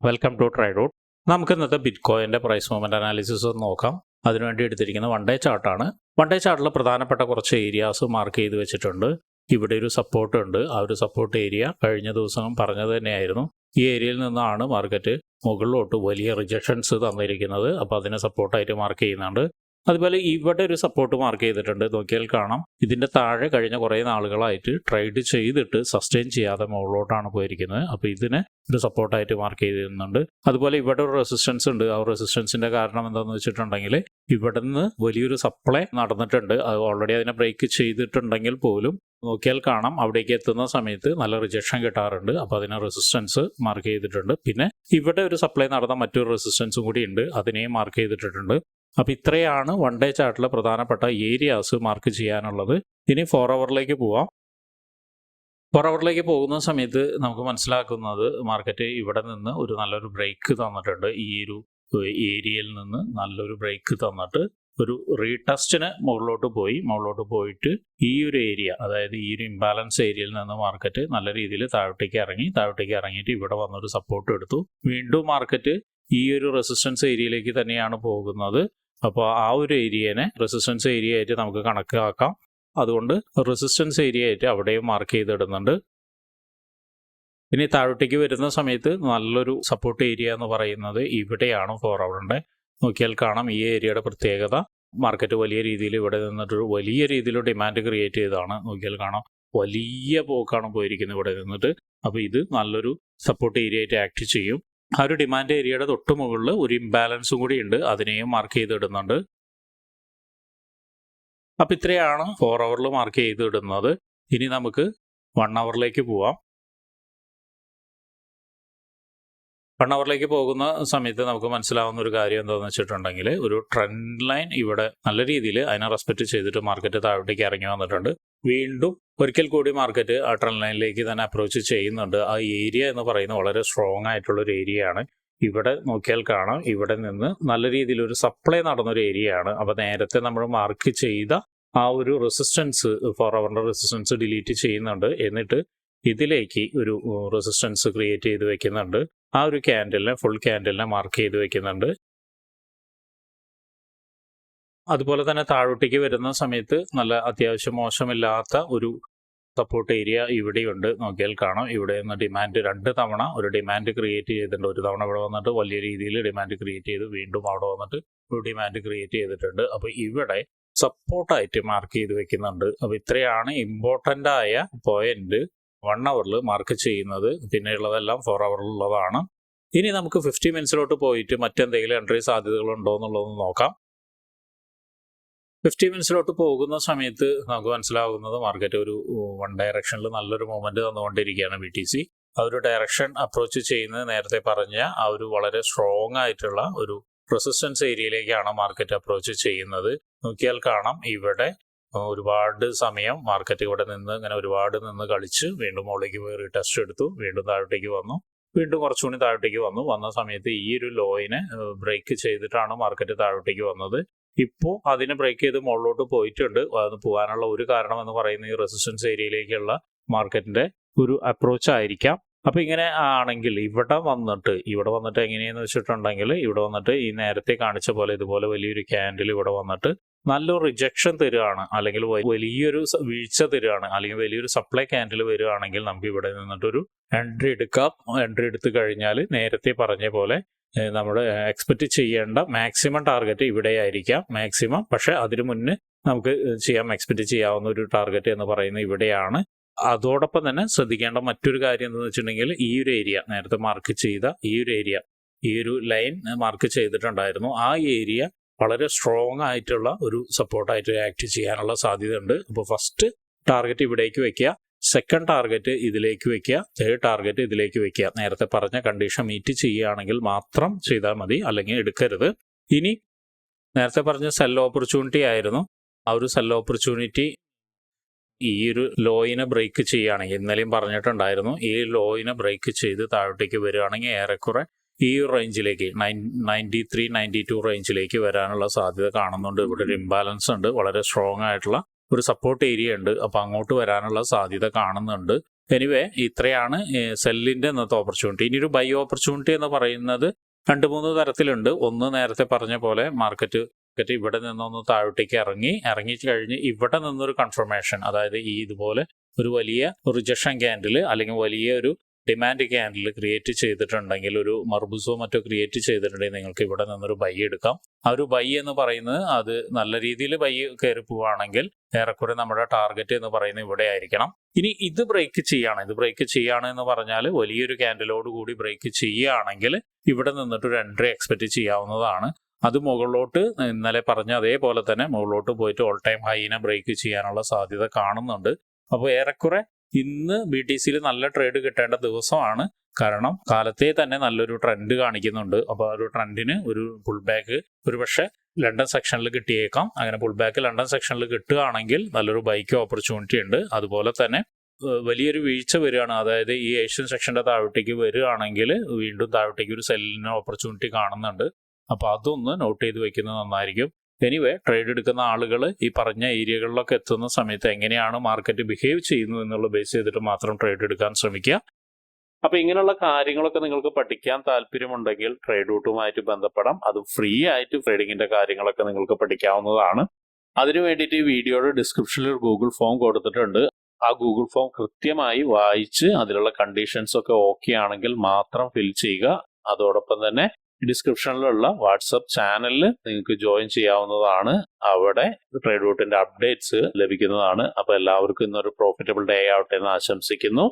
Welcome to ട്രൈഡോട്ട്. നമുക്ക് ഇന്നത്തെ ബിറ്റ്കോയിൻ്റെ price movement analysis ഒന്ന് നോക്കാം. അതിനുവേണ്ടി എടുത്തിരിക്കുന്ന വൺ ഡേ ചാർട്ടാണ്. വൺ ഡേ ചാർട്ടിൽ പ്രധാനപ്പെട്ട കുറച്ച് ഏരിയാസ് മാർക്ക് ചെയ്ത് വെച്ചിട്ടുണ്ട്. ഇവിടെ ഒരു സപ്പോർട്ട് ഉണ്ട്. ആ ഒരു സപ്പോർട്ട് ഏരിയ കഴിഞ്ഞ ദിവസം പറഞ്ഞത് തന്നെയായിരുന്നു. ഈ ഏരിയയിൽ നിന്നാണ് മാർക്കറ്റ് മുകളിലോട്ട് വലിയ റിജക്ഷൻസ് തന്നിരിക്കുന്നത്. അപ്പോൾ അതിനെ സപ്പോർട്ടായിട്ട് മാർക്ക് ചെയ്യുന്നുണ്ട്. അതുപോലെ ഇവിടെ ഒരു സപ്പോർട്ട് മാർക്ക് ചെയ്തിട്ടുണ്ട്. നോക്കിയാൽ കാണാം, ഇതിൻ്റെ താഴെ കഴിഞ്ഞ കുറേ നാളുകളായിട്ട് ട്രേഡ് ചെയ്തിട്ട് സസ്റ്റെയിൻ ചെയ്യാതെ മുകളിലോട്ടാണ് പോയിരിക്കുന്നത്. അപ്പോൾ ഇതിനെ ഒരു സപ്പോർട്ടായിട്ട് മാർക്ക് ചെയ്തിരുന്നുണ്ട്. അതുപോലെ ഇവിടെ ഒരു റെസിസ്റ്റൻസ് ഉണ്ട്. ആ റെസിസ്റ്റൻസിൻ്റെ കാരണം എന്താണെന്ന് വെച്ചിട്ടുണ്ടെങ്കിൽ ഇവിടെ നിന്ന് വലിയൊരു സപ്ലൈ നടന്നിട്ടുണ്ട്. അത് ഓൾറെഡി അതിനെ ബ്രേക്ക് ചെയ്തിട്ടുണ്ടെങ്കിൽ പോലും നോക്കിയാൽ കാണാം, അവിടേക്ക് എത്തുന്ന സമയത്ത് നല്ല റിജക്ഷൻ കിട്ടാറുണ്ട്. അപ്പോൾ അതിനെ റെസിസ്റ്റൻസ് മാർക്ക് ചെയ്തിട്ടുണ്ട്. പിന്നെ ഇവിടെ ഒരു സപ്ലൈ നടന്ന മറ്റൊരു റെസിസ്റ്റൻസും കൂടി ഉണ്ട്, അതിനെയും മാർക്ക് ചെയ്തിട്ടുണ്ട്. അപ്പോൾ ഇത്രയാണ് വൺ ഡേ ചാർട്ടിലെ പ്രധാനപ്പെട്ട ഏരിയാസ് മാർക്ക് ചെയ്യാനുള്ളത്. ഇനി 4 അവറിലേക്ക് പോവാം. 4 അവറിലേക്ക് പോകുന്ന സമയത്ത് നമുക്ക് മനസ്സിലാക്കുന്നത് മാർക്കറ്റ് ഇവിടെ നിന്ന് ഒരു നല്ലൊരു ബ്രേക്ക് തന്നിട്ടുണ്ട്. ഈ ഒരു ഏരിയയിൽ നിന്ന് നല്ലൊരു ബ്രേക്ക് തന്നിട്ട് ഒരു റീടെസ്റ്റിന് മുകളിലോട്ട് പോയിട്ട് ഈ ഒരു ഏരിയ, അതായത് ഈ ഒരു ഇംബാലൻസ് ഏരിയയിൽ നിന്ന് മാർക്കറ്റ് നല്ല രീതിയിൽ താഴോട്ടേക്ക് ഇറങ്ങിയിട്ട് ഇവിടെ വന്നൊരു സപ്പോർട്ട് എടുത്തു. വീണ്ടും മാർക്കറ്റ് ഈ ഒരു റെസിസ്റ്റൻസ് ഏരിയയിലേക്ക് തന്നെയാണ് പോകുന്നത്. അപ്പോൾ ആ ഒരു ഏരിയനെ റെസിസ്റ്റൻസ് ഏരിയ ആയിട്ട് നമുക്ക് കണക്കാക്കാം. അതുകൊണ്ട് റെസിസ്റ്റൻസ് ഏരിയ ആയിട്ട് അവിടെയും മാർക്ക് ചെയ്തിടുന്നുണ്ട്. ഇനി താഴോട്ടേക്ക് വരുന്ന സമയത്ത് നല്ലൊരു സപ്പോർട്ട് ഏരിയ എന്ന് പറയുന്നത് ഇവിടെയാണ് 4 അവറിൻ്റെ. നോക്കിയാൽ കാണാം, ഈ ഏരിയയുടെ പ്രത്യേകത മാർക്കറ്റ് വലിയ രീതിയിൽ ഇവിടെ നിന്നിട്ട് വലിയ രീതിയിൽ ഡിമാൻഡ് ക്രിയേറ്റ് ചെയ്തതാണ്. നോക്കിയാൽ കാണാം, വലിയ പോക്കാണ് പോയിരിക്കുന്നത് ഇവിടെ നിന്നിട്ട്. അപ്പോൾ ഇത് നല്ലൊരു സപ്പോർട്ട് ഏരിയ ആയിട്ട് ആക്ട് ചെയ്യും. ആ ഒരു ഡിമാൻഡ് ഏരിയയുടെ തൊട്ട് മുകളിൽ ഒരു ഇംബാലൻസും കൂടി ഉണ്ട്, അതിനെയും മാർക്ക് ചെയ്തിടുന്നുണ്ട്. അപ്പം ഇത്രയാണ് 4 അവറിൽ മാർക്ക് ചെയ്തിടുന്നത്. ഇനി നമുക്ക് 1 അവറിലേക്ക് പോവാം. 1 അവറിലേക്ക് പോകുന്ന സമയത്ത് നമുക്ക് മനസ്സിലാവുന്ന ഒരു കാര്യം എന്താണെന്ന് വെച്ചിട്ടുണ്ടെങ്കിൽ, ഒരു ട്രെൻഡ് ലൈൻ ഇവിടെ നല്ല രീതിയിൽ അതിനെ റെസ്പെക്ട് ചെയ്തിട്ട് മാർക്കറ്റ് താഴോട്ടേക്ക് ഇറങ്ങി വന്നിട്ടുണ്ട്. വീണ്ടും ഒരിക്കൽ കൂടി മാർക്കറ്റ് ആ ട്രെൻഡ് ലൈനിലേക്ക് തന്നെ അപ്രോച്ച് ചെയ്യുന്നുണ്ട്. ആ ഏരിയ എന്ന് പറയുന്നത് വളരെ സ്ട്രോങ് ആയിട്ടുള്ളൊരു ഏരിയയാണ്. ഇവിടെ നോക്കിയാൽ കാണാം, ഇവിടെ നിന്ന് നല്ല രീതിയിലൊരു സപ്ലൈ നടന്നൊരു ഏരിയയാണ്. അപ്പോൾ നേരത്തെ നമ്മൾ മാർക്ക് ചെയ്ത ആ ഒരു റെസിസ്റ്റൻസ്, 4 അവറിൻ്റെ റെസിസ്റ്റൻസ് ഡിലീറ്റ് ചെയ്യുന്നുണ്ട്. എന്നിട്ട് ഇതിലേക്ക് ഒരു റെസിസ്റ്റൻസ് ക്രിയേറ്റ് ചെയ്ത് വെക്കുന്നുണ്ട്. ആ ഒരു ഫുൾ ക്യാൻഡലിനെ മാർക്ക് ചെയ്ത് വെക്കുന്നുണ്ട്. അതുപോലെ തന്നെ താഴോട്ടേക്ക് വരുന്ന സമയത്ത് നല്ല അത്യാവശ്യം മോശമില്ലാത്ത ഒരു സപ്പോർട്ട് ഏരിയ ഇവിടെയുണ്ട്. നോക്കിയാൽ കാണാം, ഇവിടെ നിന്ന് ഡിമാൻഡ് 2 തവണ ഒരു ഡിമാൻഡ് ക്രിയേറ്റ് ചെയ്തിട്ടുണ്ട്. ഒരു തവണ ഇവിടെ വന്നിട്ട് വലിയ രീതിയിൽ ഡിമാൻഡ് ക്രിയേറ്റ് ചെയ്ത് വീണ്ടും അവിടെ വന്നിട്ട് ഒരു ഡിമാൻഡ് ക്രിയേറ്റ് ചെയ്തിട്ടുണ്ട്. അപ്പോൾ ഇവിടെ സപ്പോർട്ടായിട്ട് മാർക്ക് ചെയ്ത് വെക്കുന്നുണ്ട്. അപ്പോൾ ഇത്രയാണ് ഇമ്പോർട്ടൻ്റ് ആയ പോയിന്റ് 1 അവറിൽ മാർക്ക് ചെയ്യുന്നത്. പിന്നെയുള്ളതെല്ലാം 4 അവറിലുള്ളതാണ്. ഇനി നമുക്ക് 50 മിനിറ്റ്സിലോട്ട് പോയിട്ട് മറ്റെന്തെങ്കിലും എൻട്രി സാധ്യതകളുണ്ടോ എന്നുള്ളതൊന്ന് നോക്കാം. 50 മിനിറ്റ്സിലോട്ട് പോകുന്ന സമയത്ത് നമുക്ക് മനസ്സിലാകുന്നത് മാർക്കറ്റ് ഒരു 1 ഡയറക്ഷനിൽ നല്ലൊരു മൂവ്മെന്റ് തന്നുകൊണ്ടിരിക്കുകയാണ്. BTC ആ ഒരു ഡയറക്ഷൻ അപ്രോച്ച് ചെയ്യുന്നത് നേരത്തെ പറഞ്ഞ ആ ഒരു വളരെ സ്ട്രോങ് ആയിട്ടുള്ള ഒരു റെസിസ്റ്റൻസ് ഏരിയയിലേക്കാണ് മാർക്കറ്റ് അപ്രോച്ച് ചെയ്യുന്നത്. നോക്കിയാൽ കാണാം, ഇവിടെ ഒരുപാട് സമയം മാർക്കറ്റ് ഇവിടെ നിന്ന് ഇങ്ങനെ ഒരുപാട് നിന്ന് കളിച്ച് വീണ്ടും മുകളിലേക്ക് പോയി റീടെസ്റ്റ് എടുത്തു. വീണ്ടും താഴോട്ടേക്ക് വന്നു, വീണ്ടും കുറച്ചുകൂടി താഴോട്ടേക്ക് വന്ന സമയത്ത് ഈ ഒരു ലോയിനെ ബ്രേക്ക് ചെയ്തിട്ടാണ് മാർക്കറ്റ് താഴോട്ടേക്ക് വന്നത്. ഇപ്പോൾ അതിനെ ബ്രേക്ക് ചെയ്ത് മുകളിലോട്ട് പോയിട്ടുണ്ട്. അത് പോകാനുള്ള ഒരു കാരണം എന്ന് പറയുന്നത് ഈ റെസിസ്റ്റൻസ് ഏരിയയിലേക്കുള്ള മാർക്കറ്റിന്റെ ഒരു അപ്രോച്ച് ആയിരിക്കാം. അപ്പോൾ ഇങ്ങനെ ആണെങ്കിൽ ഇവിടെ വന്നിട്ട് എങ്ങനെയെന്ന് വെച്ചിട്ടുണ്ടെങ്കിൽ, ഇവിടെ വന്നിട്ട് ഈ നേരത്തെ കാണിച്ച പോലെ ഇതുപോലെ വലിയൊരു ക്യാൻഡിൽ ഇവിടെ വന്നിട്ട് നല്ലൊരു റിജക്ഷൻ തരികയാണ്, അല്ലെങ്കിൽ വലിയൊരു വീഴ്ച തരികയാണ്, അല്ലെങ്കിൽ വലിയൊരു സപ്ലൈ ക്യാൻഡിൽ വരികയാണെങ്കിൽ നമുക്ക് ഇവിടെ നിന്നിട്ടൊരു എൻട്രി എടുക്കാം. എൻട്രി എടുത്തു കഴിഞ്ഞാൽ നേരത്തെ പറഞ്ഞ പോലെ നമ്മൾ എക്സ്പെക്റ്റ് ചെയ്യേണ്ട മാക്സിമം ടാർഗറ്റ് ഇവിടെ ആയിരിക്കാം. മാക്സിമം, പക്ഷെ അതിനു മുന്നേ നമുക്ക് എക്സ്പെക്റ്റ് ചെയ്യാവുന്ന ഒരു ടാർഗറ്റ് എന്ന് പറയുന്നത് ഇവിടെയാണ്. അതോടൊപ്പം തന്നെ ശ്രദ്ധിക്കേണ്ട മറ്റൊരു കാര്യം എന്താണെന്ന് വെച്ചിട്ടുണ്ടെങ്കിൽ, ഈ ഒരു ഏരിയ നേരത്തെ മാർക്ക് ചെയ്ത ഈ ഒരു ലൈൻ മാർക്ക് ചെയ്തിട്ടുണ്ടായിരുന്നു. ആ ഏരിയ വളരെ സ്ട്രോങ് ആയിട്ടുള്ള ഒരു സപ്പോർട്ടായിട്ട് ആക്ട് ചെയ്യാനുള്ള സാധ്യതയുണ്ട്. അപ്പോൾ ഫസ്റ്റ് ടാർഗറ്റ് ഇവിടേക്ക് വെക്കുക, സെക്കൻഡ് ടാർഗറ്റ് ഇതിലേക്ക് വെക്കുക, തേർഡ് ടാർഗറ്റ് ഇതിലേക്ക് വെക്കുക. നേരത്തെ പറഞ്ഞ കണ്ടീഷൻ മീറ്റ് ചെയ്യുകയാണെങ്കിൽ മാത്രം ചെയ്താൽ മതി, അല്ലെങ്കിൽ എടുക്കരുത്. ഇനി നേരത്തെ പറഞ്ഞ സെൽ ഓപ്പർച്യൂണിറ്റി ആയിരുന്നു. ആ ഒരു സെൽ ഓപ്പർച്യൂണിറ്റി ഈ ഒരു ലോയിനെ ബ്രേക്ക് ചെയ്യുകയാണെങ്കിൽ, ഇന്നലെയും പറഞ്ഞിട്ടുണ്ടായിരുന്നു, ഈ ലോയിനെ ബ്രേക്ക് ചെയ്ത് താഴോട്ടേക്ക് വരികയാണെങ്കിൽ ഏറെക്കുറെ ഈ റേഞ്ചിലേക്ക് 93-92 റേഞ്ചിലേക്ക് വരാനുള്ള സാധ്യത കാണുന്നുണ്ട്. ഇവിടെ ഒരു ഇംബാലൻസ് ഉണ്ട്, വളരെ സ്ട്രോങ് ആയിട്ടുള്ള ഒരു സപ്പോർട്ട് ഏരിയ ഉണ്ട്. അപ്പോൾ അങ്ങോട്ട് വരാനുള്ള സാധ്യത കാണുന്നുണ്ട്. എനിവേ ഇത്രയാണ് സെല്ലിൻ്റെ ഇന്നത്തെ ഓപ്പർച്യൂണിറ്റി. ഇനി ഒരു ബൈ ഓപ്പർച്യൂണിറ്റി എന്ന് പറയുന്നത് 2-3 തരത്തിലുണ്ട്. ഒന്ന് നേരത്തെ പറഞ്ഞ പോലെ മാർക്കറ്റ് ഇവിടെ നിന്നൊന്ന് താഴോട്ടേക്ക് ഇറങ്ങി കഴിഞ്ഞ് ഇവിടെ നിന്നൊരു കൺഫർമേഷൻ, അതായത് ഈ ഇതുപോലെ ഒരു വലിയ റിജക്ഷൻ ക്യാൻഡിൽ അല്ലെങ്കിൽ വലിയ ഒരു ഡിമാൻഡ് ക്യാൻഡിൽ ക്രിയേറ്റ് ചെയ്തിട്ടുണ്ടെങ്കിൽ, ഒരു മർബൂസോ മറ്റോ ക്രിയേറ്റ് ചെയ്തിട്ടുണ്ടെങ്കിൽ നിങ്ങൾക്ക് ഇവിടെ നിന്നൊരു ബൈ എടുക്കാം. ആ ഒരു ബൈ എന്ന് പറയുന്നത് അത് നല്ല രീതിയിൽ ബൈ കയറി പോവുകയാണെങ്കിൽ ഏറെക്കുറെ നമ്മുടെ ടാർഗറ്റ് എന്ന് പറയുന്നത് ഇവിടെ ആയിരിക്കണം. ഇനി ഇത് ബ്രേക്ക് ചെയ്യാണ് എന്ന് പറഞ്ഞാൽ വലിയൊരു ക്യാൻഡിലോട് കൂടി ബ്രേക്ക് ചെയ്യുകയാണെങ്കിൽ ഇവിടെ നിന്നിട്ട് ഒരു എൻട്രി എക്സ്പെക്ട് ചെയ്യാവുന്നതാണ്. അത് മുകളിലോട്ട് ഇന്നലെ പറഞ്ഞ അതേപോലെ തന്നെ മുകളിലോട്ട് പോയിട്ട് ഓൾ ടൈം ഹൈനെ ബ്രേക്ക് ചെയ്യാനുള്ള സാധ്യത കാണുന്നുണ്ട്. അപ്പോൾ ഏറെക്കുറെ ഇന്ന് BTCയിൽ നല്ല ട്രേഡ് കിട്ടേണ്ട ദിവസമാണ്. കാരണം കാലത്തെ തന്നെ നല്ലൊരു ട്രെൻഡ് കാണിക്കുന്നുണ്ട്. അപ്പോൾ ആ ഒരു ട്രെൻഡിന് ഒരു പുൾ ബാക്ക് ഒരു പക്ഷേ ലണ്ടൻ സെക്ഷനിൽ കിട്ടിയേക്കാം. അങ്ങനെ പുൾ ബാക്ക് ലണ്ടൻ സെക്ഷനിൽ കിട്ടുകയാണെങ്കിൽ നല്ലൊരു ബൈക്ക് ഓപ്പർച്യൂണിറ്റി ഉണ്ട്. അതുപോലെ തന്നെ വലിയൊരു വീഴ്ച വരികയാണ്, അതായത് ഈ ഏഷ്യൻ സെക്ഷൻ്റെ താഴോട്ടേക്ക് വരികയാണെങ്കിൽ വീണ്ടും താഴോട്ടേക്ക് ഒരു സെല്ലിന് ഓപ്പർച്യൂണിറ്റി കാണുന്നുണ്ട്. അപ്പോൾ അതൊന്ന് നോട്ട് ചെയ്ത് വെക്കുന്നത് നന്നായിരിക്കും. എനിവേ ട്രേഡ് എടുക്കുന്ന ആളുകൾ ഈ പറഞ്ഞ ഏരിയകളിലൊക്കെ എത്തുന്ന സമയത്ത് എങ്ങനെയാണ് മാർക്കറ്റ് ബിഹേവ് ചെയ്യുന്നത് എന്നുള്ള ബേസ് ചെയ്തിട്ട് മാത്രം ട്രേഡ് എടുക്കാൻ ശ്രമിക്കുക. അപ്പോൾ ഇങ്ങനെയുള്ള കാര്യങ്ങളൊക്കെ നിങ്ങൾക്ക് പഠിക്കാൻ താല്പര്യമുണ്ടെങ്കിൽ ട്രേഡ് റൂട്ടുമായിട്ട് ബന്ധപ്പെടാം. അത് ഫ്രീ ആയിട്ട് ട്രേഡിങ്ങിന്റെ കാര്യങ്ങളൊക്കെ നിങ്ങൾക്ക് പഠിക്കാവുന്നതാണ്. അതിനു വേണ്ടിയിട്ട് ഈ വീഡിയോയുടെ ഡിസ്ക്രിപ്ഷനിൽ ഒരു ഗൂഗിൾ ഫോം കൊടുത്തിട്ടുണ്ട്. ആ ഗൂഗിൾ ഫോം കൃത്യമായി വായിച്ച് അതിലുള്ള കണ്ടീഷൻസ് ഒക്കെ ഓക്കെ ആണെങ്കിൽ മാത്രം ഫിൽ ചെയ്യുക. അതോടൊപ്പം തന്നെ ഡിസ്ക്രിപ്ഷനിലുള്ള വാട്സപ്പ് ചാനലിൽ നിങ്ങൾക്ക് ജോയിൻ ചെയ്യാവുന്നതാണ്. അവിടെ ട്രേഡ് റൂട്ടിന്റെ അപ്ഡേറ്റ്സ് ലഭിക്കുന്നതാണ്. അപ്പോൾ എല്ലാവർക്കും ഇന്നൊരു പ്രോഫിറ്റബിൾ ഡേ ആവട്ടെ എന്ന് ആശംസിക്കുന്നു.